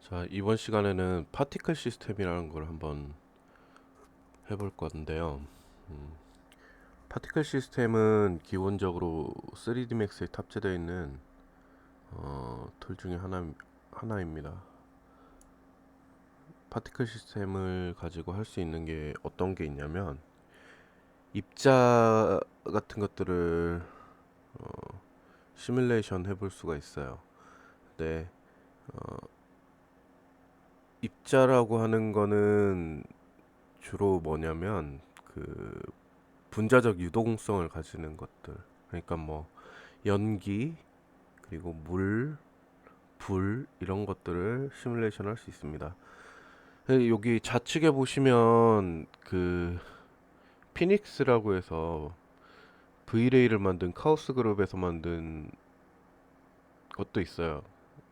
자, 이번 시간에는 파티클 시스템이라는 걸 한번 해볼 건데요. 음, 파티클 시스템은 기본적으로 3D Max에 탑재되어 있는 툴 중에 하나입니다. 파티클 시스템을 가지고 할 수 있는 게 어떤 게 있냐면 입자 같은 것들을 시뮬레이션 해볼 수가 있어요. 근데 입자라고 하는 거는 주로 뭐냐면 그 분자적 유동성을 가지는 것들. 그러니까 뭐 연기 그리고 물, 불 이런 것들을 시뮬레이션 할 수 있습니다. 여기 좌측에 보시면 그 피닉스라고 해서 V-Ray를 만든 카오스 그룹에서 만든 것도 있어요.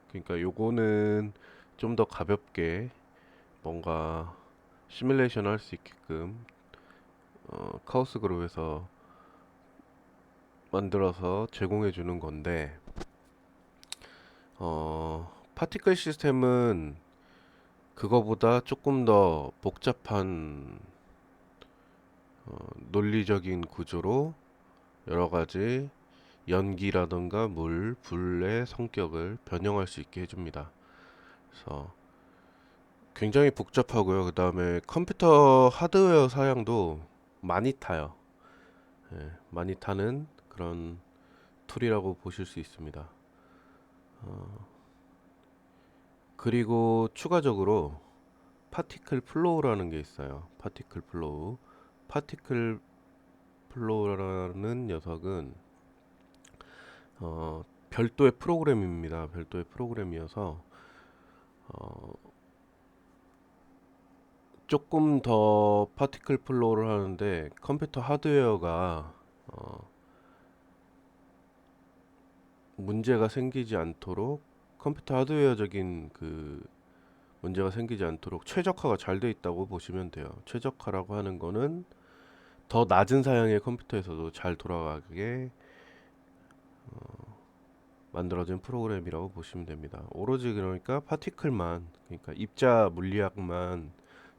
그러니까 요거는 좀 더 가볍게 뭔가 시뮬레이션 할 수 있게끔 카오스 그룹에서 만들어서 제공해 주는 건데 파티클 시스템은 그거보다 조금 더 복잡한 논리적인 구조로 여러 가지 연기라든가 물, 불의 성격을 변형할 수 있게 해줍니다. 그래서 굉장히 복잡하고요. 그 다음에 컴퓨터 하드웨어 사양도 많이 타요. 예, 많이 타는 그런 툴이라고 보실 수 있습니다. 그리고 추가적으로 파티클 플로우라는 게 있어요. 파티클 플로우. 파티클 플로우라는 녀석은 별도의 프로그램입니다. 별도의 프로그램이어서 어, 조금 더 파티클 플로우를 하는데 컴퓨터 하드웨어가 문제가 생기지 않도록 컴퓨터 하드웨어적인 그 문제가 생기지 않도록 최적화가 잘 돼 있다고 보시면 돼요. 최적화라고 하는 거는 더 낮은 사양의 컴퓨터에서도 잘 돌아가게 만들어진 프로그램이라고 보시면 됩니다. 오로지 그러니까 파티클만, 그러니까 입자 물리학만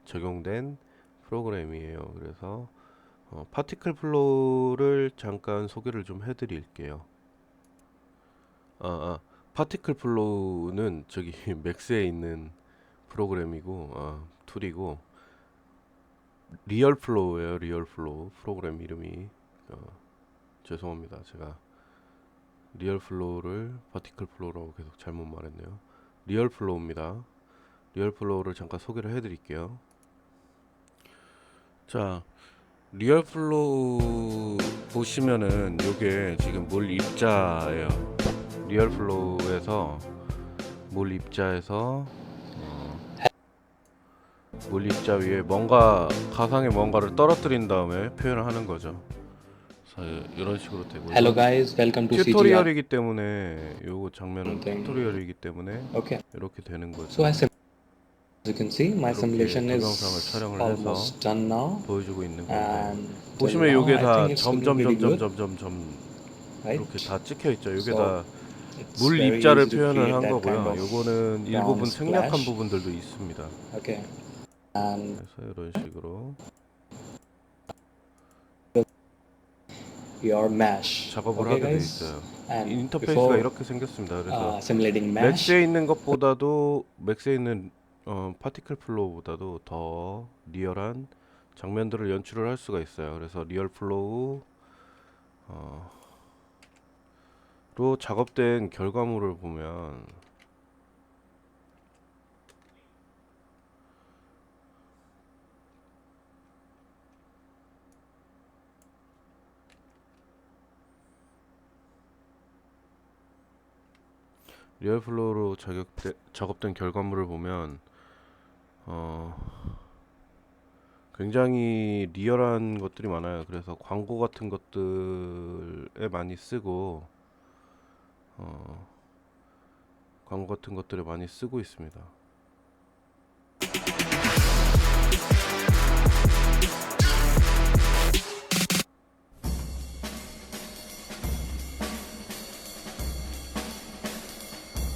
적용된 프로그램이에요. 그래서 파티클 플로우를 잠깐 소개를 좀 해드릴게요. 아, 아, 파티클 플로우는 저기 맥스에 있는 프로그램이고 툴이고 리얼 플로우예요. 리얼 플로우 프로그램 이름이 죄송합니다. 제가 리얼 플로우를 파티클 플로우라고 계속 잘못 말했네요. 리얼 플로우입니다. 리얼 플로우를 잠깐 소개를 해드릴게요. 자, 리얼 플로우 보시면은 요게 지금 물 입자예요. 리얼 플로우에서 물 입자에서 물 입자 위에 뭔가 가상의 뭔가를 떨어뜨린 다음에 표현을 하는 거죠. 그래서 이런 식으로 되고 Hello 이건 guys, welcome to CGR. 튜토리얼이기 때문에 요거 장면은 Thing. 튜토리얼이기 때문에 Okay, 이렇게 되는 so 거죠. as you can see, my 이렇게 simulation 동영상을 is 촬영을 해서 almost done now, 보여주고 있는 건데 and till 보시면 now 요게 I think 다 it's looking pretty good, 점점점점점점 이렇게 right? 다 찍혀 있죠. 요게 So 다 it's 물 very 입자를 easy to 표현을 create 한 that kind 거고요. of 요거는 brown 일부분 생략한 splash. 부분들도 있습니다. Okay, and 그래서 이런 식으로 your mesh. 작업을 Okay, 하게 돼 guys. 있어요. And 인터페이스가 before 이렇게 생겼습니다. 그래서 simulating mesh, 맥스에 있는 것보다도 맥스에 있는 파티클 플로우보다도 더 리얼한 장면들을 연출을 할 수가 있어요. 그래서 리얼 플로우로 작업된 결과물을 보면 리얼 플로우로 작업된 결과물을 보면 굉장히 리얼한 것들이 많아요. 그래서 광고 같은 것들에 많이 쓰고 광고 같은 것들을 많이 쓰고 있습니다.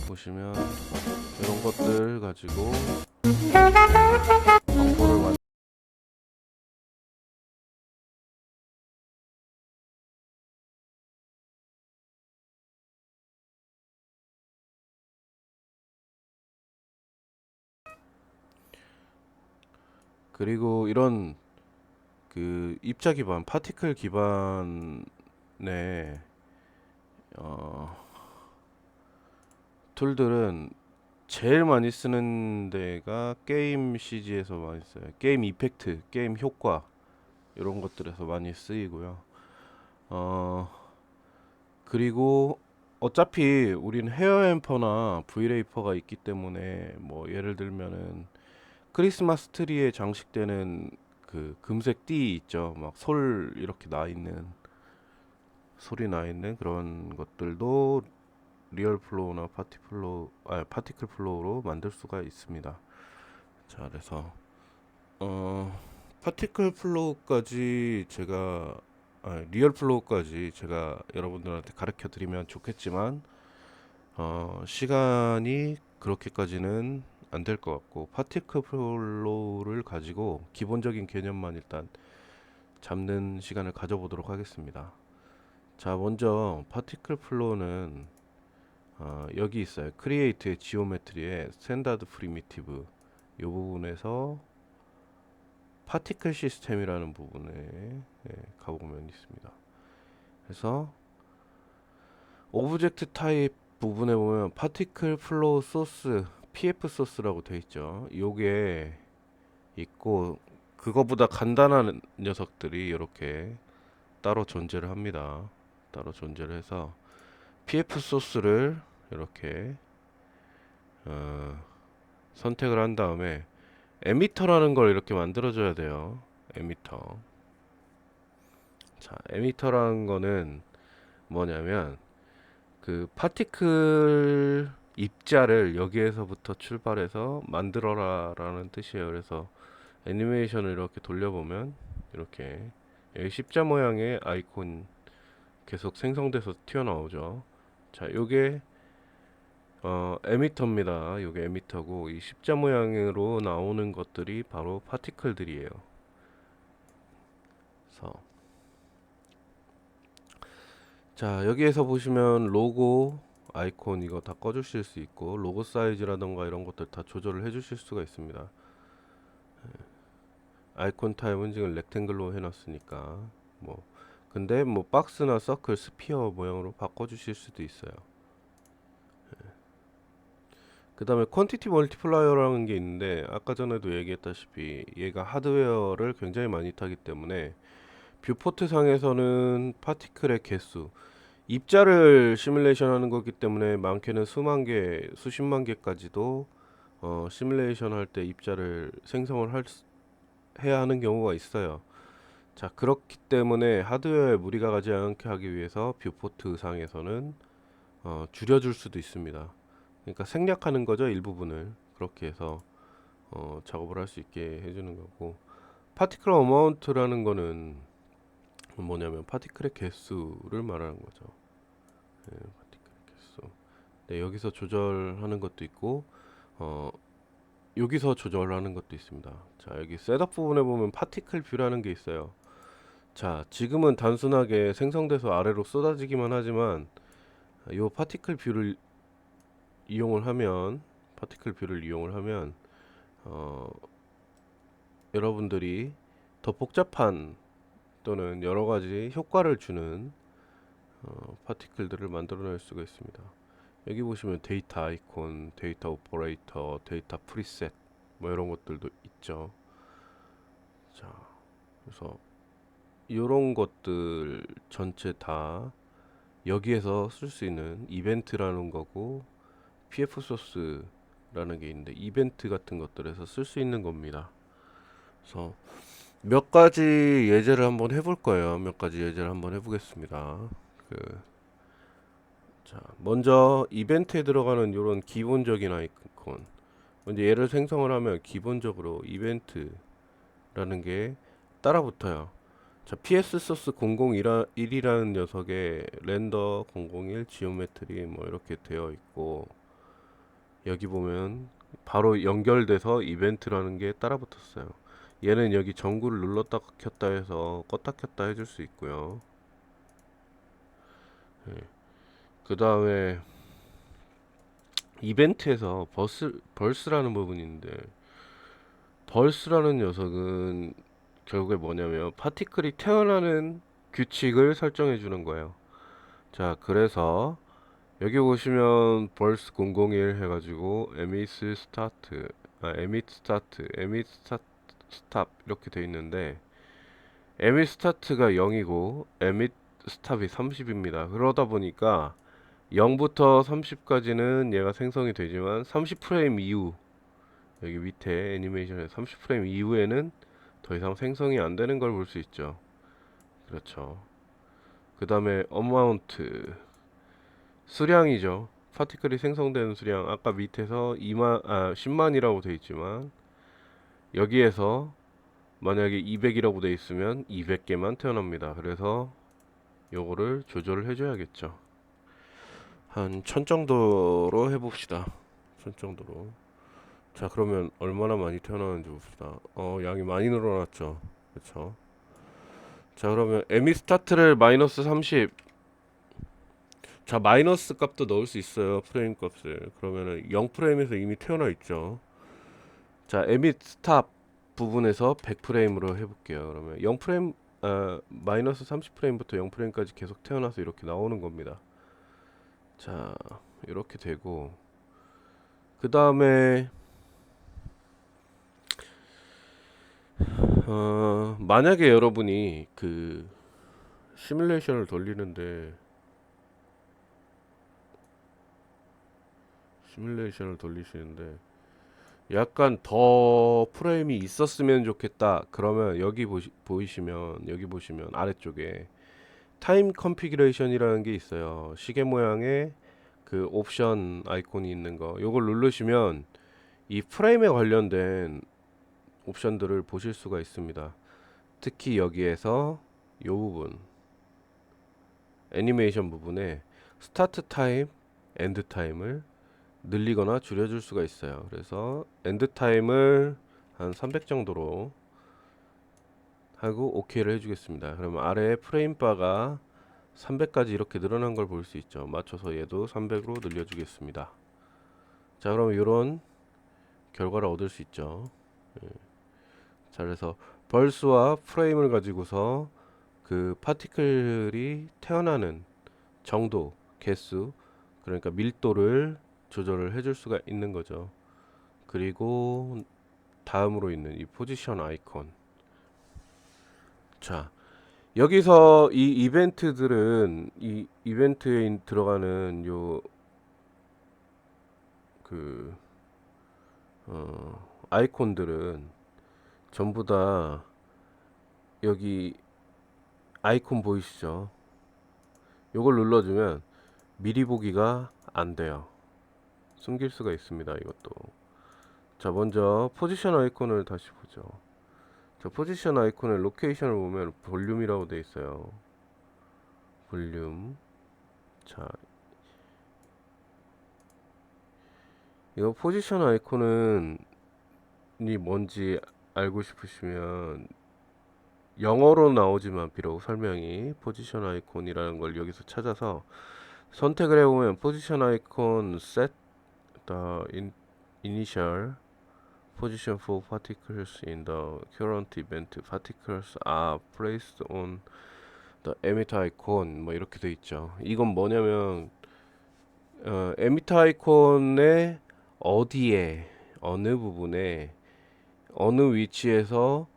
보시면 이런 것들 가지고 광고를 만 그리고 이런 그 입자 기반, 파티클 기반의 어, 툴들은 제일 많이 쓰는 데가 게임 CG에서 많이 써요. 게임 이펙트, 게임 효과 이런 것들에서 많이 쓰이고요. 어, 그리고 어차피 우린 헤어 앰퍼나 브이레이퍼가 있기 때문에 뭐 예를 들면은 크리스마스 트리에 장식되는 그 금색 띠 있죠. 막 솔 이렇게 나 있는 소리 나 있는 그런 것들도 리얼 플로우나 파티클 플로우로 만들 수가 있습니다. 자, 그래서 파티클 플로우까지 리얼 플로우까지 제가 여러분들한테 가르쳐 드리면 좋겠지만 시간이 그렇게까지는 안 될 것 같고 파티클 플로우를 가지고 기본적인 개념만 일단 잡는 시간을 가져보도록 하겠습니다. 자, 먼저 파티클 플로우는 여기 있어요. 크리에이트의 지오메트리의 스탠다드 프리미티브 이 부분에서 파티클 시스템이라는 부분에 가보면 있습니다. 그래서 오브젝트 타입 부분에 보면 파티클 플로우 소스 PF 소스라고 되어 있죠. 요게 있고 그거보다 간단한 녀석들이 이렇게 따로 존재를 합니다. 따로 존재를 해서 PF 소스를 이렇게 선택을 한 다음에 에미터라는 걸 이렇게 만들어줘야 돼요. 에미터. 자, 에미터라는 거는 뭐냐면 그 파티클 입자를 여기에서부터 출발해서 만들어라 라는 뜻이에요. 그래서 애니메이션을 이렇게 돌려보면 이렇게 여기 십자 모양의 아이콘 계속 생성돼서 튀어나오죠. 자, 요게 에미터입니다. 요게 에미터고 이 십자 모양으로 나오는 것들이 바로 파티클들이에요. 그래서 자, 여기에서 보시면 로고 아이콘 이거 다 꺼주실 수 있고 로고 사이즈라던가 이런 것들 다 조절을 해주실 수가 있습니다. 아이콘 타입은 지금 렉탱글로 해놨으니까 뭐 근데 뭐 박스나 서클, 스피어 모양으로 바꿔주실 수도 있어요. 그 다음에 퀀티티 멀티플라이어라는 게 있는데 아까 전에도 얘기했다시피 얘가 하드웨어를 굉장히 많이 타기 때문에 뷰포트 상에서는 파티클의 개수 입자를 시뮬레이션 하는 거기 때문에 많게는 수만 개, 수십만 개까지도 시뮬레이션 할 때 입자를 해야 하는 경우가 있어요. 자, 그렇기 때문에 하드웨어에 무리가 가지 않게 하기 위해서 뷰포트 상에서는 줄여줄 수도 있습니다. 그러니까 생략하는 거죠, 일부분을. 그렇게 해서 작업을 할 수 있게 해주는 거고 파티클 어마운트라는 거는 뭐냐면 파티클의 개수를 말하는 거죠. 네, 파티클의 개수. 네, 여기서 조절하는 것도 있고 여기서 조절하는 것도 있습니다. 자, 여기 셋업 부분에 보면 파티클 뷰라는 게 있어요. 자, 지금은 단순하게 생성돼서 아래로 쏟아지기만 하지만 이 파티클 뷰를 이용을 하면 여러분들이 더 복잡한 또는 여러 가지 효과를 주는 파티클들을 만들어낼 수가 있습니다. 여기 보시면 데이터 아이콘, 데이터 오퍼레이터, 데이터 프리셋 뭐 이런 것들도 있죠. 자, 그래서 이런 것들 전체 다 여기에서 쓸 수 있는 이벤트라는 거고 PF 소스라는 게 있는데 이벤트 같은 것들에서 쓸 수 있는 겁니다. 그래서 몇 가지 예제를 한번 해볼 거예요. 몇 가지 예제를 한번 해보겠습니다. 자, 먼저 이벤트에 들어가는 이런 기본적인 아이콘. 먼저 얘를 생성을 하면 기본적으로 이벤트라는 게 따라 붙어요. 자, PS 소스 001이라는 녀석에 렌더 001 지오메트리 뭐 이렇게 되어 있고 여기 보면 바로 연결돼서 이벤트라는 게 따라 붙었어요. 얘는 여기 전구를 눌렀다 켰다 해서 껐다 켰다 해줄 수 있고요. 그 다음에 이벤트에서 벌스라는 부분이 있는데, 벌스라는 녀석은 결국에 뭐냐면 파티클이 태어나는 규칙을 설정해 주는 거예요. 자, 그래서 여기 보시면 벌스 001 해가지고 에미스 스타트, 에밋 스타트, 에밋 스탑 이렇게 돼 있는데, 에밋 스타트가 0이고 에밋 스탑이 30입니다. 그러다 보니까 0부터 30까지는 얘가 생성이 되지만 30프레임 이후, 여기 밑에 애니메이션에 30프레임 이후에는 더 이상 생성이 안 되는 걸 볼 수 있죠. 그렇죠. 그 다음에 어마운트, 수량이죠. 파티클이 생성되는 수량, 아까 밑에서 10만이라고 돼 있지만 여기에서 만약에 200이라고 돼 있으면 200개만 태어납니다. 그래서 요거를 조절을 해줘야겠죠. 한 1000 정도로 해봅시다. 1000 정도로. 자, 그러면 얼마나 많이 태어나는지 봅시다. 양이 많이 늘어났죠. 그렇죠. 자, 그러면 에미 스타트를 마이너스 30. 자, 마이너스 값도 넣을 수 있어요. 프레임 값을. 그러면은 0프레임에서 이미 태어나 있죠. 자, 에밋 스탑 부분에서 100프레임으로 해볼게요. 그러면 0프레임, 마이너스 30프레임부터 0프레임까지 계속 태어나서 이렇게 나오는 겁니다. 자, 이렇게 되고, 그 다음에 만약에 여러분이 그 시뮬레이션을 돌리는데, 약간 더 프레임이 있었으면 좋겠다. 그러면 여기 보시면 아래쪽에 타임 컨피그레이션이라는 게 있어요. 시계 모양의 그 옵션 아이콘이 있는 거. 요걸 누르시면 이 프레임에 관련된 옵션들을 보실 수가 있습니다. 특히 여기에서 요 부분, 애니메이션 부분에 스타트 타임, 엔드 타임을 늘리거나 줄여줄 수가 있어요. 그래서 엔드 타임을 한 300 정도로 하고 OK를 해주겠습니다. 그러면 아래에 프레임 바가 300까지 이렇게 늘어난 걸 볼 수 있죠. 맞춰서 얘도 300으로 늘려주겠습니다. 자, 그러면 이런 결과를 얻을 수 있죠. 예. 자, 그래서 벌스와 프레임을 가지고서 그 파티클이 태어나는 정도, 개수, 그러니까 밀도를 조절을 해줄 수가 있는 거죠. 그리고 다음으로 있는 이 포지션 아이콘. 자, 여기서 이 이벤트들은 이 이벤트에 들어가는 요 그 아이콘들은 전부 다 여기 아이콘 보이시죠? 요걸 눌러주면 미리 보기가 안 돼요. 숨길 수가 있습니다. 이것도. 자, 먼저 포지션 아이콘을 다시 보죠. 자, 포지션 아이콘의 로케이션을 보면 볼륨이라고 되어 있어요. 볼륨. 자, 이거 포지션 아이콘은 이 뭔지 알고 싶으시면 영어로 나오지만 비록 설명이 포지션 아이콘이라는 걸 여기서 찾아서 선택을 해보면 포지션 아이콘 set the initial position for particles in the current event. Particles are placed on the emitter icon. 뭐 이렇게 돼 있죠. 이건 뭐냐면 에미터 아이콘의 어디에, 어느 부분에, 어느 위치에서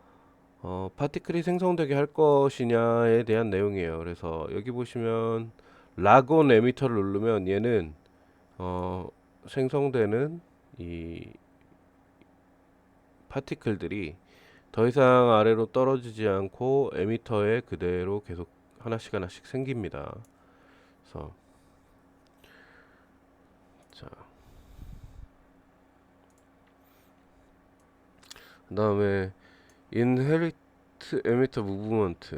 파티클이 생성되게 할 것이냐에 대한 내용이에요. 그래서 여기 보시면 락온 에미터를 누르면 얘는 생성되는 이 파티클들이 더 이상 아래로 떨어지지 않고 에미터에 그대로 계속 하나씩 하나씩 생깁니다. 그래서 자, 그 다음에 inherit emitter movement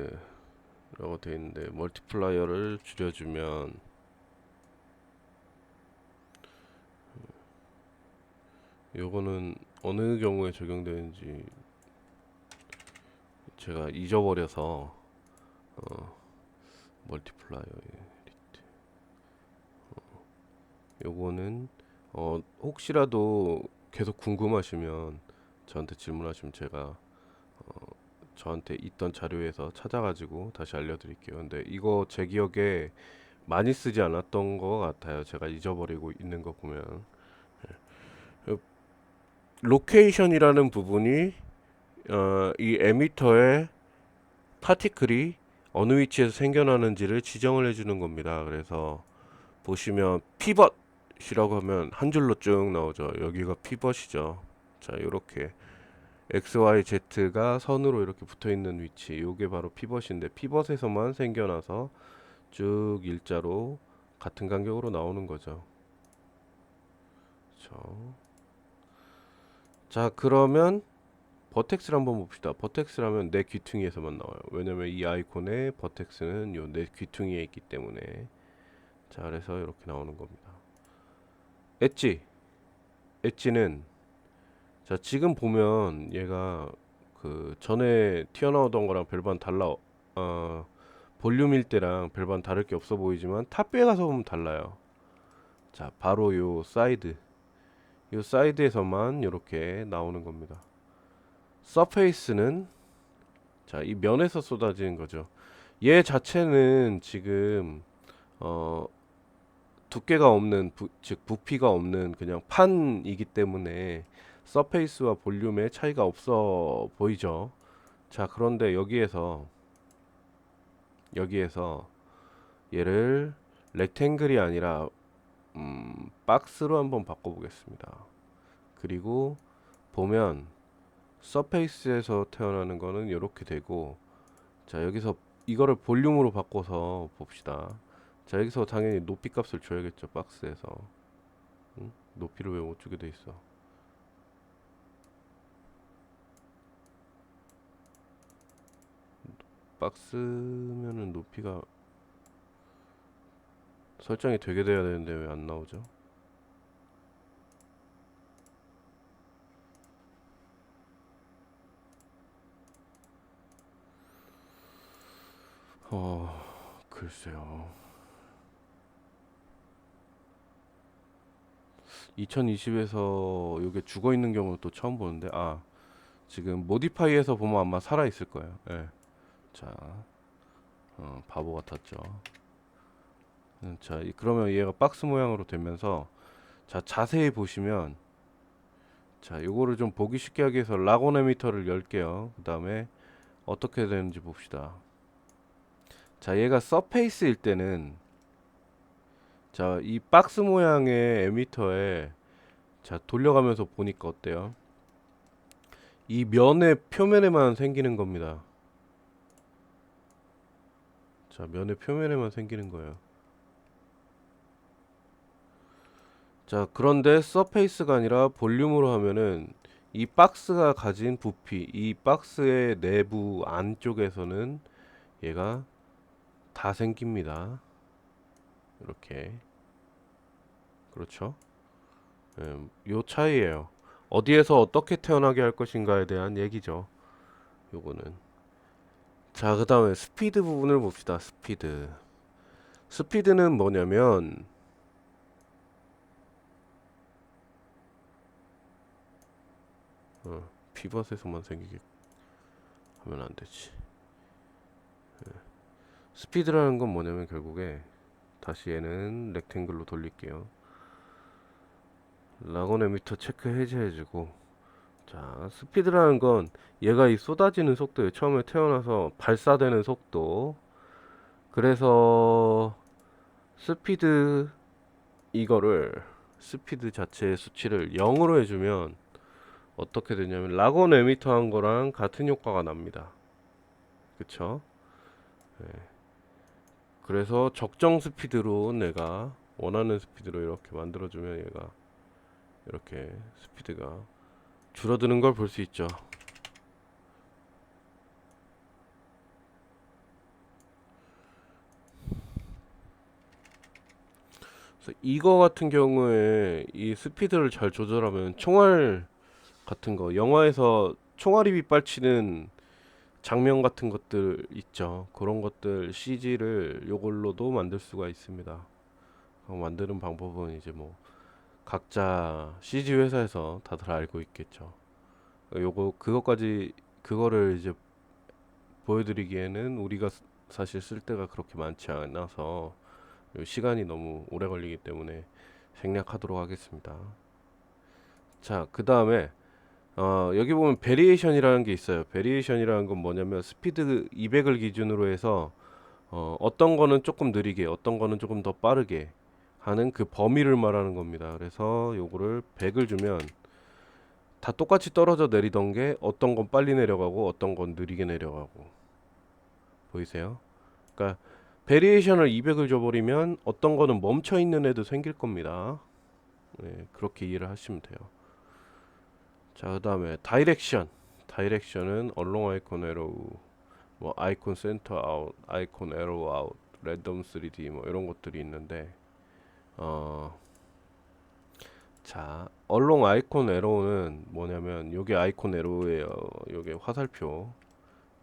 라고 되어 있는데 멀티플라이어를 줄여주면 요거는 어느 경우에 적용되는지 제가 잊어버려서 멀티플라이어 리트. 요거는 혹시라도 계속 궁금하시면 저한테 질문하시면 제가 저한테 있던 자료에서 찾아가지고 다시 알려드릴게요. 근데 이거 제 기억에 많이 쓰지 않았던 것 같아요. 제가 잊어버리고 있는 거 보면. 로케이션이라는 부분이 이 에미터의 파티클이 어느 위치에서 생겨나는지를 지정을 해주는 겁니다. 그래서 보시면 피벗이라고 하면 한 줄로 쭉 나오죠. 여기가 피벗이죠. 자, 이렇게 X, Y, Z가 선으로 이렇게 붙어 있는 위치, 요게 바로 피벗인데 피벗에서만 생겨나서 쭉 일자로 같은 간격으로 나오는 거죠. 그렇죠. 자, 그러면 버텍스를 한번 봅시다. 버텍스라면 내 귀퉁이에서만 나와요. 왜냐면 이 아이콘의 버텍스는 요 내 귀퉁이에 있기 때문에. 자, 그래서 이렇게 나오는 겁니다. 엣지는 자, 지금 보면 얘가 그 전에 튀어나오던 거랑 별반 달라. 볼륨일 때랑 별반 다를 게 없어 보이지만 탑뷰에 가서 보면 달라요. 자, 바로 요 사이드에서만 이렇게 나오는 겁니다. 서페이스는 자, 이 면에서 쏟아지는 거죠. 얘 자체는 지금 어 두께가 없는 즉 부피가 없는 그냥 판이기 때문에 서페이스와 볼륨의 차이가 없어 보이죠. 자, 그런데 여기에서 얘를 렉탱글이 아니라 박스로 한번 바꿔보겠습니다. 그리고 보면 서페이스에서 태어나는 거는 이렇게 되고, 자, 여기서 이거를 볼륨으로 바꿔서 봅시다. 자, 여기서 당연히 높이 값을 줘야겠죠. 박스에서. 응? 높이를 왜 못 주게 돼 있어? 박스면은 높이가 설정이 되게 돼야 되는데 왜 안 나오죠? 글쎄요. 2020에서 이게 죽어 있는 경우는 또 처음 보는데, 지금 모디파이에서 보면 아마 살아 있을 거예요. 예. 자, 바보 같았죠. 자, 그러면 얘가 박스 모양으로 되면서, 자, 자세히 보시면, 자, 요거를 좀 보기 쉽게 하기 위해서 라곤 에미터를 열게요. 그 다음에 어떻게 되는지 봅시다. 자, 얘가 서페이스일 때는, 자, 이 박스 모양의 에미터에, 자, 돌려가면서 보니까 어때요? 이 면의 표면에만 생기는 겁니다. 자, 면의 표면에만 생기는 거예요. 자, 그런데 서페이스가 아니라 볼륨으로 하면은 이 박스가 가진 부피, 이 박스의 내부 안쪽에서는 얘가 다 생깁니다. 이렇게. 그렇죠? 요 차이예요. 어디에서 어떻게 태어나게 할 것인가에 대한 얘기죠. 요거는. 자, 그 다음에 스피드 부분을 봅시다. 스피드는 뭐냐면, 피벗에서만 생기게 하면 안 되지. 스피드라는 건 뭐냐면 결국에 다시 얘는 렉탱글로 돌릴게요. 라곤 에미터 체크 해제해주고, 자, 스피드라는 건 얘가 이 쏟아지는 속도에 처음에 태어나서 발사되는 속도. 그래서 스피드 이거를 스피드 자체의 수치를 0으로 해주면 어떻게 되냐면 라곤 에미터 한 거랑 같은 효과가 납니다. 그쵸? 네. 그래서 적정 스피드로 내가 원하는 스피드로 이렇게 만들어주면 얘가 이렇게 스피드가 줄어드는 걸 볼 수 있죠. 그래서 이거 같은 경우에 이 스피드를 잘 조절하면 총알 같은 거 영화에서 총알이 빗발치는 장면 같은 것들 있죠. 그런 것들 CG를 요걸로도 만들 수가 있습니다. 만드는 방법은 이제 뭐 각자 CG 회사에서 다들 알고 있겠죠. 요거 그것까지 그거를 이제 보여드리기에는 우리가 사실 쓸 때가 그렇게 많지 않아서 시간이 너무 오래 걸리기 때문에 생략하도록 하겠습니다. 자, 그 다음에 여기 보면 베리에이션이라는 게 있어요. 베리에이션이라는 건 뭐냐면 스피드 200을 기준으로 해서 어떤 거는 조금 느리게, 어떤 거는 조금 더 빠르게 하는 그 범위를 말하는 겁니다. 그래서 요거를 100을 주면 다 똑같이 떨어져 내리던 게 어떤 건 빨리 내려가고 어떤 건 느리게 내려가고 보이세요? 그러니까 베리에이션을 200을 줘버리면 어떤 거는 멈춰 있는 애도 생길 겁니다. 네, 그렇게 이해를 하시면 돼요. 자, 그 다음에 다이렉션. 다이렉션은 얼롱 아이콘 에로우, 뭐 아이콘 센터 아웃, 아이콘 에로우 아웃, 랜덤 3D 뭐 이런 것들이 있는데 자, 얼롱 아이콘 에로우는 뭐냐면 요게 아이콘 에로우예요. 요게 화살표.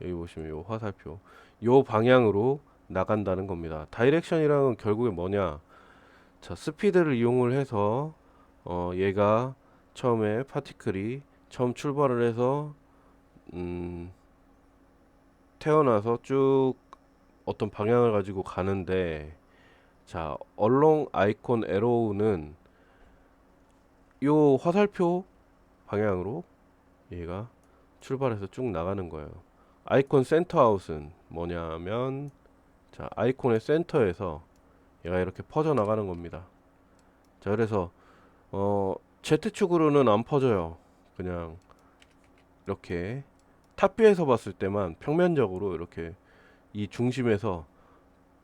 여기 보시면 요 화살표. 요 방향으로 나간다는 겁니다. 다이렉션이라는 건 결국에 뭐냐? 자, 스피드를 이용을 해서 얘가 처음에 파티클이 처음 출발을 해서 음, 태어나서 쭉 어떤 방향을 가지고 가는데 자, 얼롱 아이콘 에로우는 요 화살표 방향으로 얘가 출발해서 쭉 나가는 거예요. 아이콘 센터 아웃은 뭐냐면 자, 아이콘의 센터에서 얘가 이렇게 퍼져 나가는 겁니다. 자, 그래서 Z축으로는 안 퍼져요. 그냥 이렇게 탑뷰에서 봤을 때만 평면적으로 이렇게 이 중심에서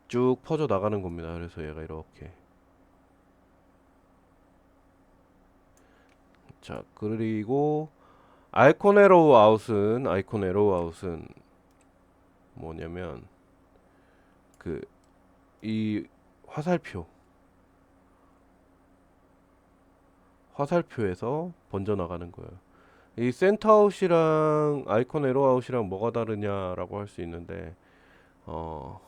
쭉 퍼져 나가는 겁니다. 그래서 얘가 이렇게 자, 그리고 아이콘 에로우 아웃은 뭐냐면 그 이 화살표 화살표에서 번져 나가는 거예요. 이 센터 아웃이랑 아이콘 에로 아웃이랑 뭐가 다르냐라고 할 수 있는데 어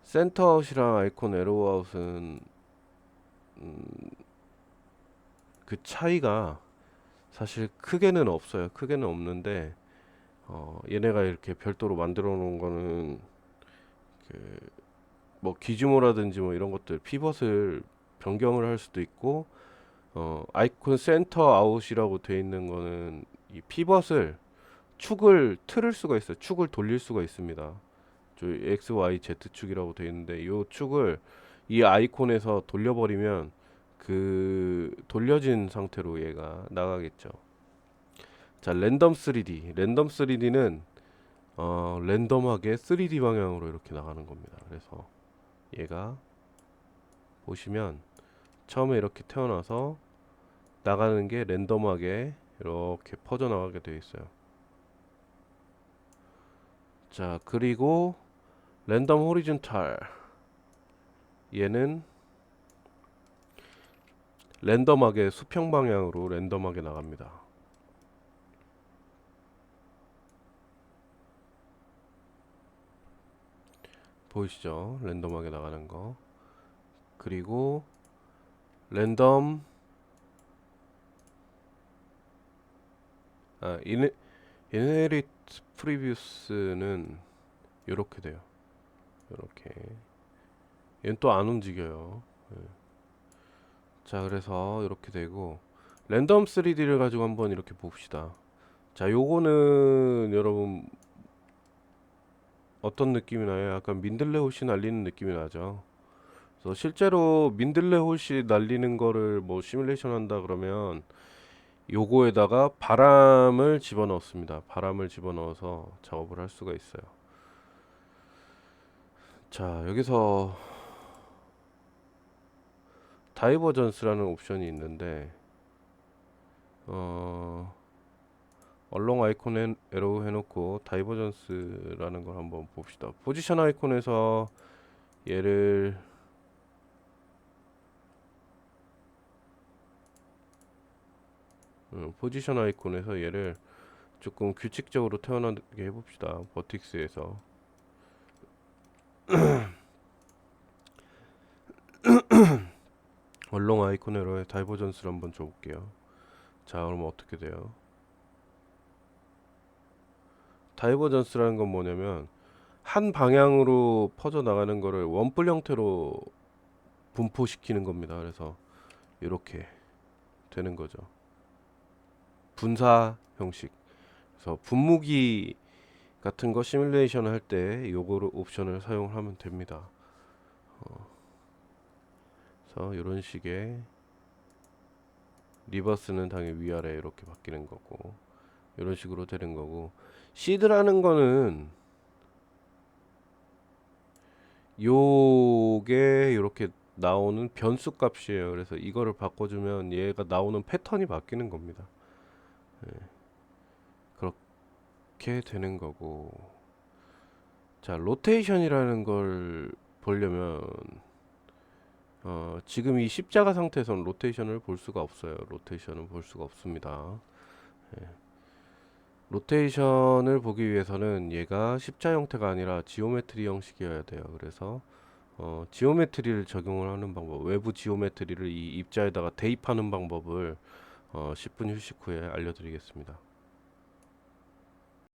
센터 아웃이랑 아이콘 에로 아웃은 그 차이가 사실 크게는 없어요. 크게는 없는데 얘네가 이렇게 별도로 만들어 놓은 거는 그 뭐 기즈모라든지 뭐 이런 것들 피벗을 변경을 할 수도 있고 아이콘 센터 아웃이라고 돼 있는 거는 이 피벗을 축을 틀을 수가 있어요. 축을 돌릴 수가 있습니다. 저 X, Y, Z 축이라고 돼 있는데 이 축을 이 아이콘에서 돌려버리면 그 돌려진 상태로 얘가 나가겠죠. 자, 랜덤 3D. 랜덤 3D는 랜덤하게 3D 방향으로 이렇게 나가는 겁니다. 그래서 얘가 보시면 처음에 이렇게 태어나서 나가는 게 랜덤하게 이렇게 퍼져 나가게 되어 있어요. 자, 그리고 랜덤 호리존탈. 얘는 랜덤하게 수평 방향으로 랜덤하게 나갑니다. 보이시죠? 랜덤하게 나가는 거. 그리고 랜덤 아 이네리트 프리뷰스는 이렇게 돼요. 이렇게 얘는 또 안 움직여요. 예. 자, 그래서 이렇게 되고 랜덤 3D를 가지고 한번 이렇게 봅시다. 자, 요거는 여러분 어떤 느낌이 나요? 약간 민들레 홀씨 날리는 느낌이 나죠. 그래서 실제로 민들레 홀씨 날리는 거를 뭐 시뮬레이션 한다 그러면 요거에다가 바람을 집어넣습니다. 바람을 집어넣어서 작업을 할 수가 있어요. 자, 여기서 다이버전스라는 옵션이 있는데 얼롱 아이콘 에로우 해놓고 다이버전스라는 걸 한번 봅시다. 포지션 아이콘에서 얘를 포지션 아이콘에서 얘를 조금 규칙적으로 태어나게 해봅시다. 버틱스에서 얼롱 아이콘으로 다이버전스를 한번 줘볼게요. 자, 그럼 어떻게 돼요? 다이버전스라는 건 뭐냐면 한 방향으로 퍼져 나가는 거를 원뿔 형태로 분포시키는 겁니다. 그래서 이렇게 되는 거죠. 분사 형식. 그래서 분무기 같은 거 시뮬레이션 할 때 요거를 옵션을 사용하면 됩니다. 그래서 이런 식의 리버스는 당연히 위아래 이렇게 바뀌는 거고 이런 식으로 되는 거고 시드라는 거는 요게 이렇게 나오는 변수 값이에요. 그래서 이거를 바꿔주면 얘가 나오는 패턴이 바뀌는 겁니다. 그렇게 되는 거고 자 로테이션이라는 걸 보려면 지금 이 십자가 상태에서는 로테이션을 볼 수가 없어요. 로테이션은 볼 수가 없습니다. 로테이션을 보기 위해서는 얘가 십자 형태가 아니라 지오메트리 형식이어야 돼요. 그래서 지오메트리를 적용을 하는 방법, 외부 지오메트리를 이 입자에다가 대입하는 방법을 10분 휴식 후에 알려드리겠습니다.